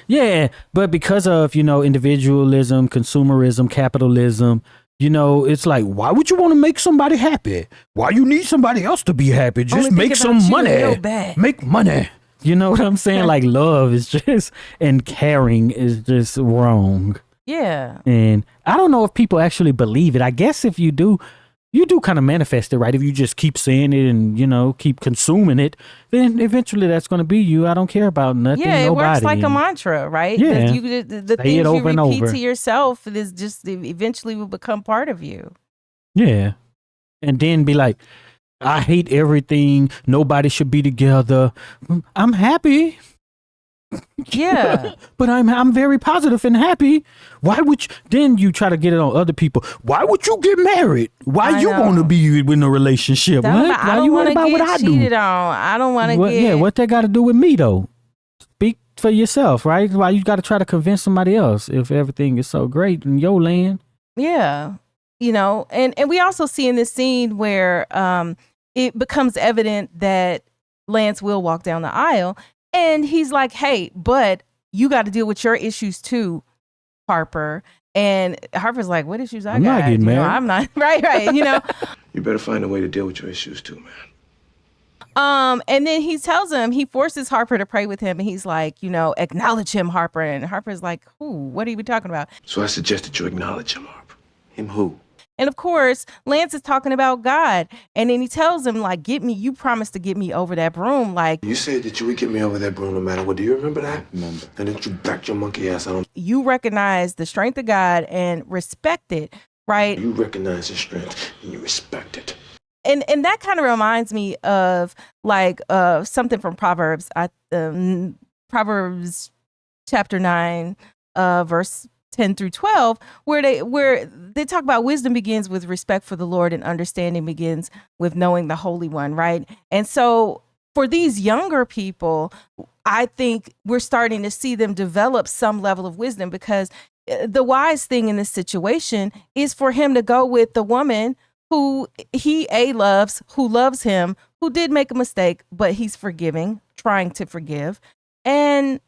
But because of, individualism, consumerism, capitalism, it's like, why would you want to make somebody happy? Why you need somebody else to be happy? Just make some money. Make money. You know what I'm saying? Like love is just, and caring is just wrong.
Yeah.
And I don't know if people actually believe it. I guess if you do kind of manifest it, right? If you just keep saying it and, keep consuming it, then eventually that's going to be you. I don't care about nothing,
Yeah, it
nobody.
works like a mantra, right?
Yeah.
The things you repeat to yourself is just eventually will become part of you.
Yeah. And then be like, I hate everything. Nobody should be together. I'm happy.
Yeah.
But I'm very positive and happy. Why would then you try to get it on other people? Why would you get married? Why you want to be in a relationship? Why you worried about what I do?
I don't want to get.
Yeah, what that got to do with me though? Speak for yourself, right? Why you got to try to convince somebody else if everything is so great in your land?
Yeah. And we also see in this scene where it becomes evident that Lance will walk down the aisle. And he's like, hey, but you got to deal with your issues too, Harper. And Harper's like, what issues I got?
I'm not getting married.
I'm not. Right.
You better find a way to deal with your issues too, man.
And then he tells him, he forces Harper to pray with him. And he's like, acknowledge him, Harper. And Harper's like, who? What are you talking about?
So I suggest that you acknowledge him, Harper.
Him who?
And of course, Lance is talking about God. And then he tells him, like, you promised to get me over that broom. Like,
you said that you would get me over that broom no matter what. Do you remember that?
I remember.
And then you backed your monkey ass out.
You recognize the strength of God and respect it, right?
You recognize his strength and you respect it.
And that kind of reminds me of like something from Proverbs. Proverbs chapter 9, verse 10 through 12, where they talk about wisdom begins with respect for the Lord and understanding begins with knowing the Holy One, right? And so for these younger people, I think we're starting to see them develop some level of wisdom, because the wise thing in this situation is for him to go with the woman who he loves, who loves him, who did make a mistake, but he's forgiving, trying to forgive, and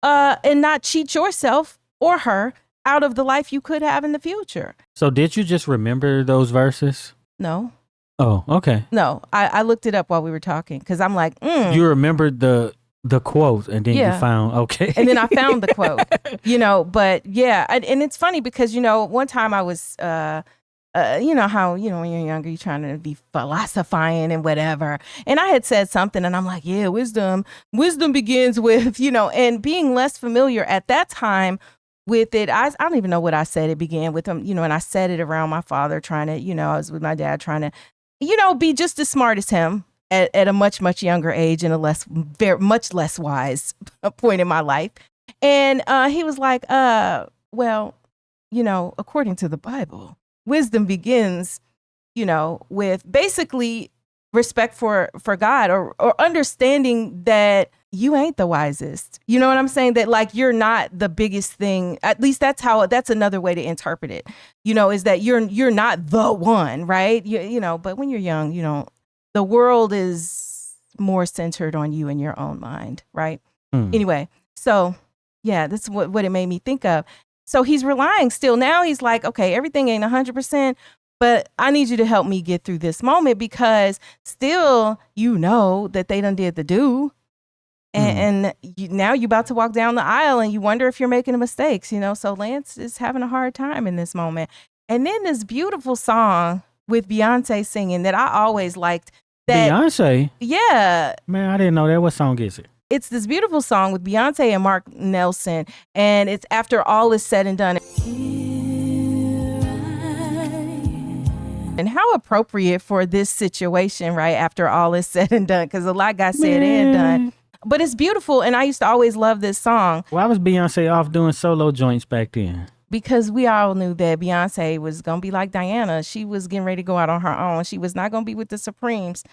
not cheat yourself or her out of the life you could have in the future.
So did you just remember those verses?
No.
Oh, okay.
No, I looked it up while we were talking, because I'm like,
You remembered the quote, and then you found, okay.
And then I found the quote, but yeah. And it's funny because, one time I was, how, when you're younger, you're trying to be philosophizing and whatever. And I had said something and I'm like, yeah, wisdom begins with, and being less familiar at that time with it. I don't even know what I said. It began with him, and I said it around my father trying to, I was with my dad trying to, be just as smart as him at a much, much younger age and much less wise point in my life. And he was like, well, according to the Bible, wisdom begins, with basically respect for God or understanding that you ain't the wisest. You know what I'm saying? That like, you're not the biggest thing. At least that's another way to interpret it, is that you're not the one, right? But when you're young, the world is more centered on you and your own mind, right? Anyway, so yeah, that's what it made me think of. So he's relying still. Now he's like, okay, everything ain't 100%, but I need you to help me get through this moment, because still, that they done did the do. And now you're about to walk down the aisle and you wonder if you're making mistakes, So Lance is having a hard time in this moment. And then this beautiful song with Beyonce singing that I always liked.
Beyonce?
Yeah.
Man, I didn't know that. What song is it?
It's this beautiful song with Beyonce and Mark Nelson. And it's After All Is Said and Done. And how appropriate for this situation, right? After all is said and done, because a lot got said and done. But it's beautiful, and I used to always love this song
Why was Beyonce off doing solo joints back then?
because we all knew that Beyonce was going to be like Diana. She was getting ready to go out on her own. She was not going to be with the Supremes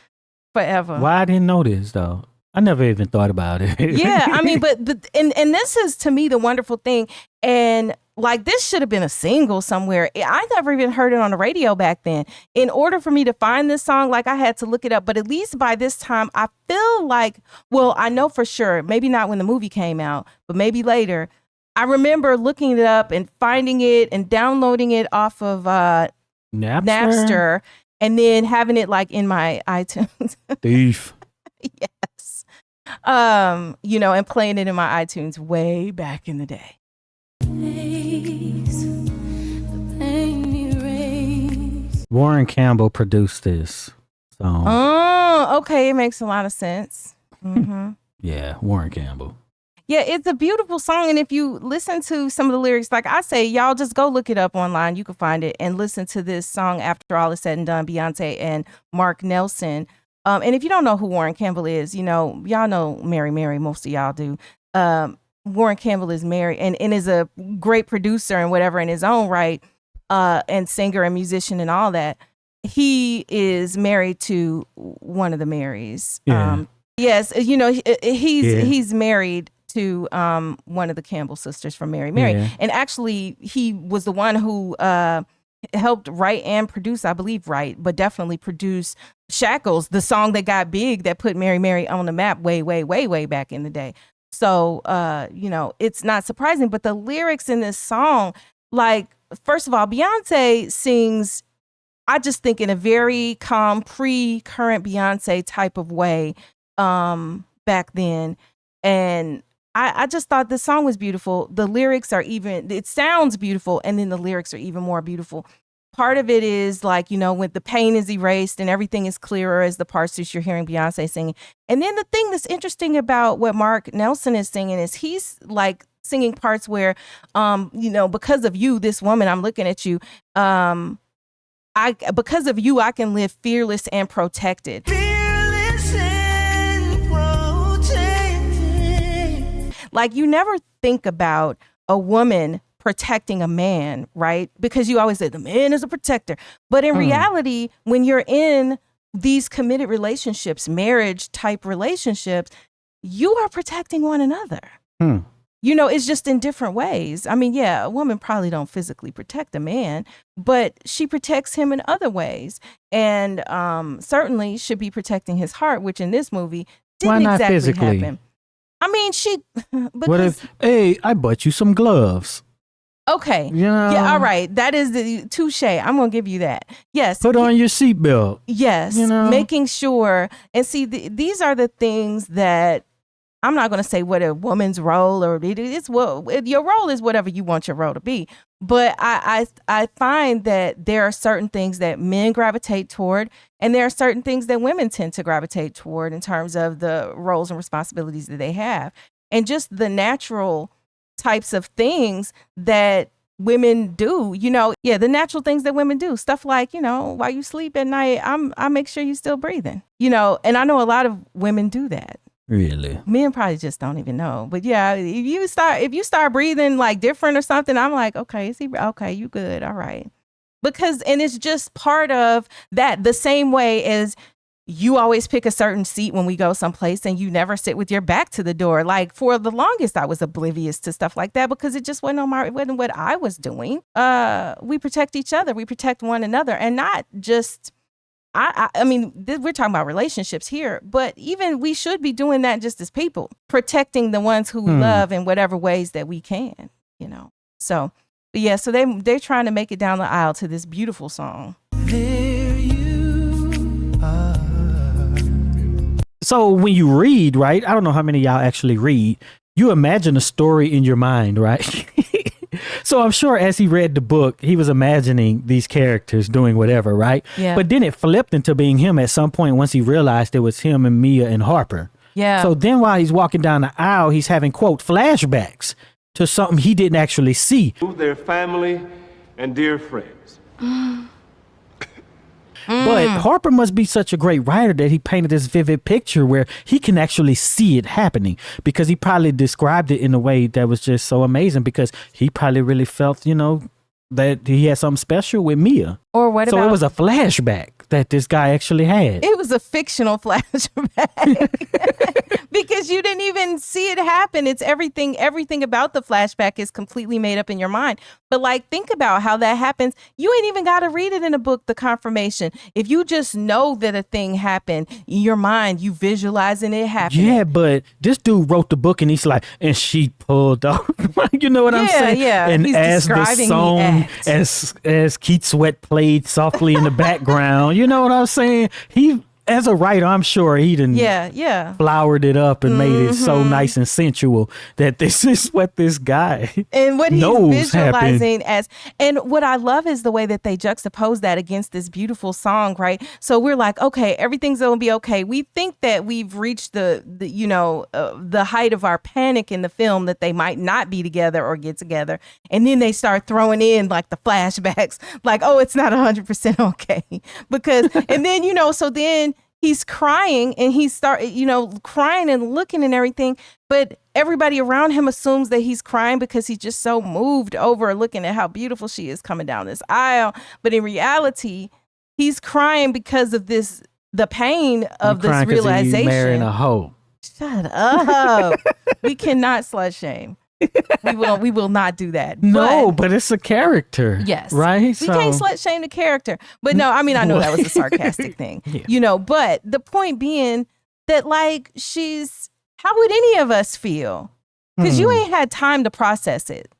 forever.
Why I didn't know this though? I never even thought about it.
Yeah, I mean, but and this is to me the wonderful thing. And like this should have been a single somewhere. I never even heard it on the radio back then. In order for me to find this song, like I had to look it up. But at least by this time, I feel like, well, I know for sure, maybe not when the movie came out, but maybe later. I remember looking it up and finding it and downloading it off of Napster and then having it like in my iTunes.
Thief.
Yes. And playing it in my iTunes way back in the day.
Warren Campbell produced this song.
Oh, okay. It makes a lot of sense. Mm-hmm.
Yeah, Warren Campbell.
Yeah, it's a beautiful song. And if you listen to some of the lyrics, like I say, y'all just go look it up online. You can find it and listen to this song after all is said and done, Beyonce and Mark Nelson. And if you don't know who Warren Campbell is, y'all know Mary, most of y'all do. Warren Campbell is married and is a great producer and whatever in his own right, and singer and musician and all that. He is married to one of the Marys.
Yeah.
Yes, he's married to one of the Campbell sisters from Mary.
Yeah.
And actually, he was the one who helped write and produce, I believe but definitely produce Shackles, the song that got big that put Mary on the map way, way, way, way back in the day. So, it's not surprising. But the lyrics in this song, like, first of all, Beyonce sings, I just think in a very calm, pre-current Beyonce type of way back then. And I just thought the song was beautiful. The lyrics are it sounds beautiful, and then the lyrics are even more beautiful. Part of it is like, when the pain is erased and everything is clearer as the parts that you're hearing Beyonce singing. And then the thing that's interesting about what Mark Nelson is singing is he's like singing parts where, because of you, this woman, I'm looking at you. Because of you, I can live fearless and protected. Like you never think about a woman protecting a man, right? Because you always say the man is a protector. But in reality, when you're in these committed relationships, marriage type relationships, you are protecting one another. It's just in different ways. I mean, yeah, a woman probably don't physically protect a man, but she protects him in other ways. And certainly should be protecting his heart, which in this movie didn't exactly
physically?
happen. I mean,
What if, hey, I bought you some gloves?
Okay. Yeah, all right. That is the touche. I'm going to give you that. Yes.
Put on your seatbelt.
Yes. Making sure. And see, these are the things that I'm not going to say what a woman's role or it's what your role is, whatever you want your role to be. But I find that there are certain things that men gravitate toward, and there are certain things that women tend to gravitate toward in terms of the roles and responsibilities that they have. And just the natural types of things that women do, the natural things that women do, stuff like, while you sleep at night, I make sure you're still breathing, and I know a lot of women do that.
Really?
Men probably just don't even know. But yeah, if you start breathing like different or something, I'm like, okay, you good. All right. And it's just part of that, the same way as you always pick a certain seat when we go someplace and you never sit with your back to the door. Like for the longest, I was oblivious to stuff like that because it just wasn't it wasn't what I was doing. We protect each other. We protect one another, and not just, I mean, we're talking about relationships here, but even we should be doing that just as people, protecting the ones who we love in whatever ways that we can, So, but yeah, so they're trying to make it down the aisle to this beautiful song. There you are.
So when you read, right? I don't know how many of y'all actually read. You imagine a story in your mind, right? So I'm sure as he read the book, he was imagining these characters doing whatever, right?
Yeah.
But then it flipped into being him at some point once he realized it was him and Mia and Harper.
Yeah.
So then while he's walking down the aisle, he's having, quote, flashbacks to something he didn't actually see.
Their family and dear friends.
But Harper must be such a great writer that he painted this vivid picture where he can actually see it happening, because he probably described it in a way that was just so amazing, because he probably really felt, that he had something special with Mia.
Or what
So
about?
it was a flashback that this guy actually had.
It was a fictional flashback because you didn't even see it happen. It's everything about the flashback is completely made up in your mind. But like, think about how that happens. You ain't even got to read it in a book, the confirmation. If you just know that a thing happened in your mind, you visualizing it happening.
Yeah, but this dude wrote the book and he's like, and she pulled off. You know what I'm saying?
Yeah.
And
He's
as the
describing the
song,
act.
as Keith Sweat played softly in the background, you know what I'm saying? He, as a writer, I'm sure he didn't.
Yeah.
Flowered it up and made it so nice and sensual that this is what this guy
And what he's
knows
visualizing as, and what I love is the way that they juxtapose that against this beautiful song, right? So we're like, okay, everything's gonna be okay. We think that we've reached the height of our panic in the film that they might not be together or get together, and then they start throwing in like the flashbacks, like, oh, it's not 100% okay, because, and then so then he's crying and he crying and looking and everything. But everybody around him assumes that he's crying because he's just so moved over looking at how beautiful she is coming down this aisle. But in reality, he's crying because of the pain of this realization.
He's marrying a hoe.
Shut up. We cannot slut shame. We will not do that.
No, but it's a character.
Yes.
Right?
We can't slut shame the character. But no, I mean, I know that was a sarcastic thing, but the point being that like how would any of us feel? Because you ain't had time to process it.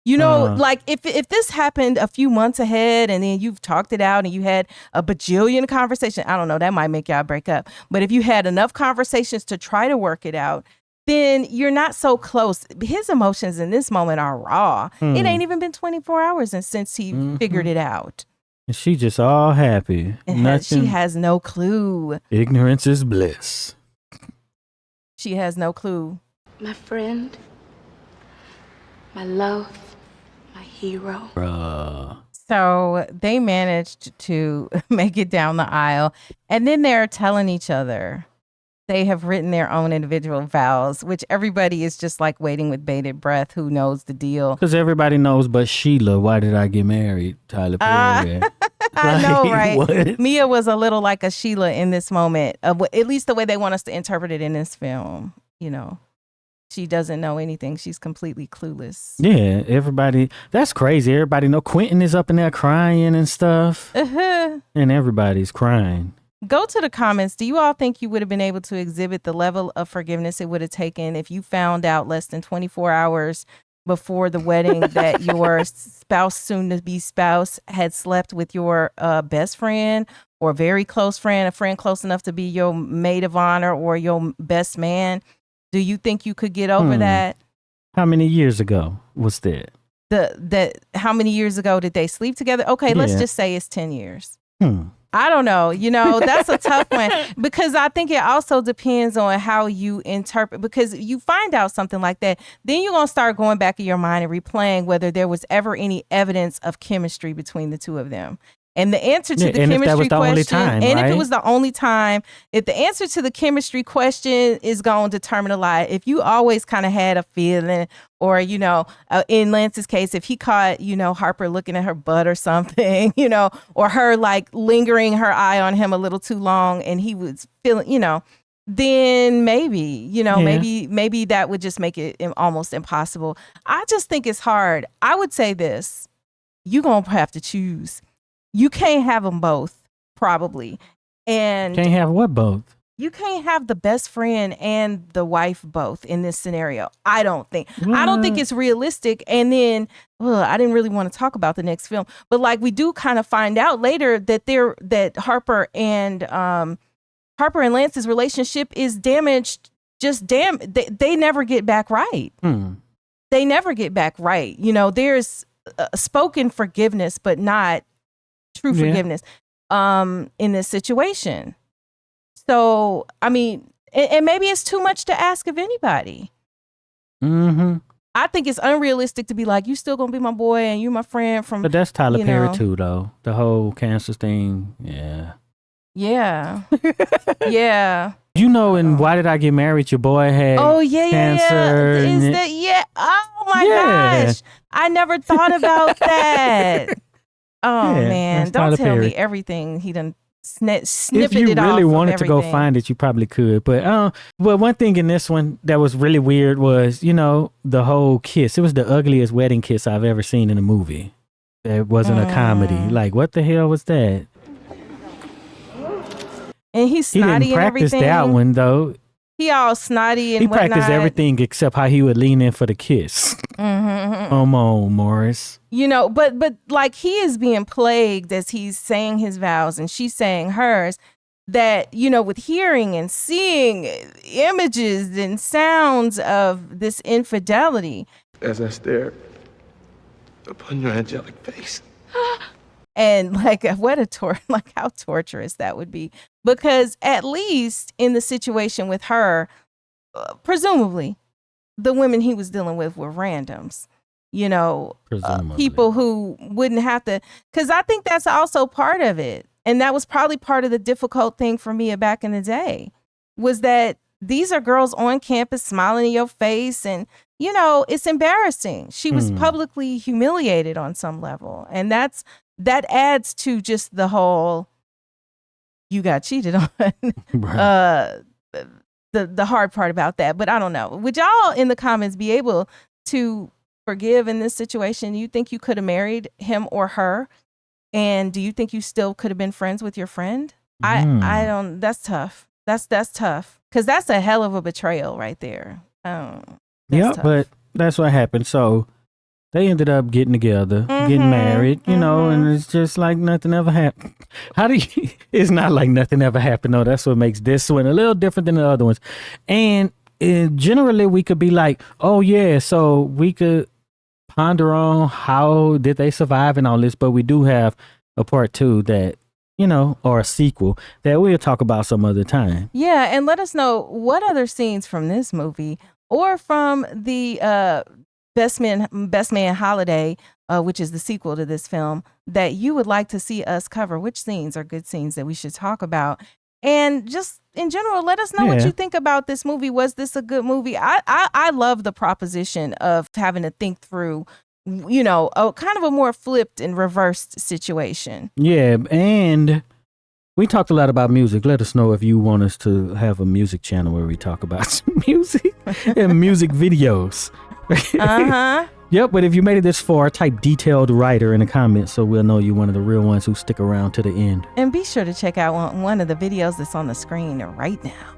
Like if this happened a few months ahead and then you've talked it out and you had a bajillion conversation, I don't know, that might make y'all break up. But if you had enough conversations to try to work it out, then you're not so close. His emotions in this moment are raw. It ain't even been 24 hours since he figured it out.
And she just all happy.
She has no clue.
Ignorance is bliss.
She has no clue.
My friend, my love, my hero.
So they managed to make it down the aisle. And then they're telling each other they have written their own individual vows, which everybody is just like waiting with bated breath. Who knows the deal?
Because everybody knows but Sheila. Why did I get married? Tyler Perry.
I know, right?
What?
Mia was a little like a Sheila in this moment, at least the way they want us to interpret it in this film. She doesn't know anything. She's completely clueless.
Yeah, everybody. That's crazy. Everybody know Quentin is up in there crying and stuff. And everybody's crying.
Go to the comments. Do you all think you would have been able to exhibit the level of forgiveness it would have taken if you found out less than 24 hours before the wedding that your spouse, soon-to-be spouse, had slept with your best friend or very close friend, a friend close enough to be your maid of honor or your best man? Do you think you could get over that?
How many years ago was that?
How many years ago did they sleep together? Okay, let's just say it's 10 years. I don't know. That's a tough one because I think it also depends on how you interpret, because you find out something like that, then you're going to start going back in your mind and replaying whether there was ever any evidence of chemistry between the two of them. And the answer to the chemistry question, if it was the only time, if the answer to the chemistry question is going to determine a lot, if you always kind of had a feeling, or, in Lance's case, if he caught, Harper looking at her butt or something, or her like lingering her eye on him a little too long and he was feeling, then maybe, maybe that would just make it almost impossible. I just think it's hard. I would say this, you're going to have to choose. You can't have them both, probably. And
can't have what both?
You can't have the best friend and the wife both in this scenario. I don't think. I don't think it's realistic. And then, I didn't really want to talk about the next film, but like we do kind of find out later that Harper and Lance's relationship is damaged. They never get back right. They never get back right. There's spoken forgiveness, but not true forgiveness in this situation. So, I mean, and maybe it's too much to ask of anybody. I think it's unrealistic to be like, you still gonna be my boy and you my friend from.
But that's Tyler
you
Perry
know.
too, though. The whole cancer thing. Yeah.
Yeah. Yeah.
You know, and Why Did I Get Married? Your boy had cancer.
Is
and
that yeah? Oh my
Yeah.
gosh. I never thought about that. Oh
Yeah,
man.
that's
Don't
Tyler
tell
Perry.
me everything he done snipped
if you
it off
really
of
wanted to go
everything.
find it, you probably could. But one thing in this one that was really weird was, the whole kiss. It was the ugliest wedding kiss I've ever seen in a movie. It wasn't a comedy. Like, what the hell was that?
And he's
He
snotty
didn't
and
practice
everything.
that one though.
He all snotty and
He
whatnot.
practiced everything except how he would lean in for the kiss. Come on, Morris.
But like he is being plagued as he's saying his vows and she's saying hers, that, with hearing and seeing images and sounds of this infidelity.
As I stare upon your angelic face.
And like like how torturous that would be, because at least in the situation with her, presumably the women he was dealing with were randoms,
Presumably.
people who wouldn't have to, because I think that's also part of it. And that was probably part of the difficult thing for me back in the day, was that these are girls on campus smiling in your face and, it's embarrassing. She was publicly humiliated on some level. And that adds to just the whole, you got cheated on.
Right.
The hard part about that. But I don't know. Would y'all in the comments be able to forgive in this situation? You think you could have married him or her? And do you think you still could have been friends with your friend? I don't, that's tough. That's tough. Because that's a hell of a betrayal right there.
Yeah, but that's what happened. So they ended up getting together, getting married, and it's just like nothing ever happened. It's not like nothing ever happened. No, that's what makes this one a little different than the other ones. And generally we could be like, oh yeah, so we could ponder on how did they survive and all this, but we do have a part 2 that, or a sequel that we'll talk about some other time.
Yeah, and let us know what other scenes from this movie or from the Best Man Holiday, which is the sequel to this film, that you would like to see us cover. Which scenes are good scenes that we should talk about? And just in general, let us know what you think about this movie. Was this a good movie? I love the proposition of having to think through, a kind of a more flipped and reversed situation. Yeah, and we talked a lot about music. Let us know if you want us to have a music channel where we talk about some music and music videos. Yep, but if you made it this far, type detailed writer in the comments so we'll know you're one of the real ones who stick around to the end. And be sure to check out one of the videos that's on the screen right now.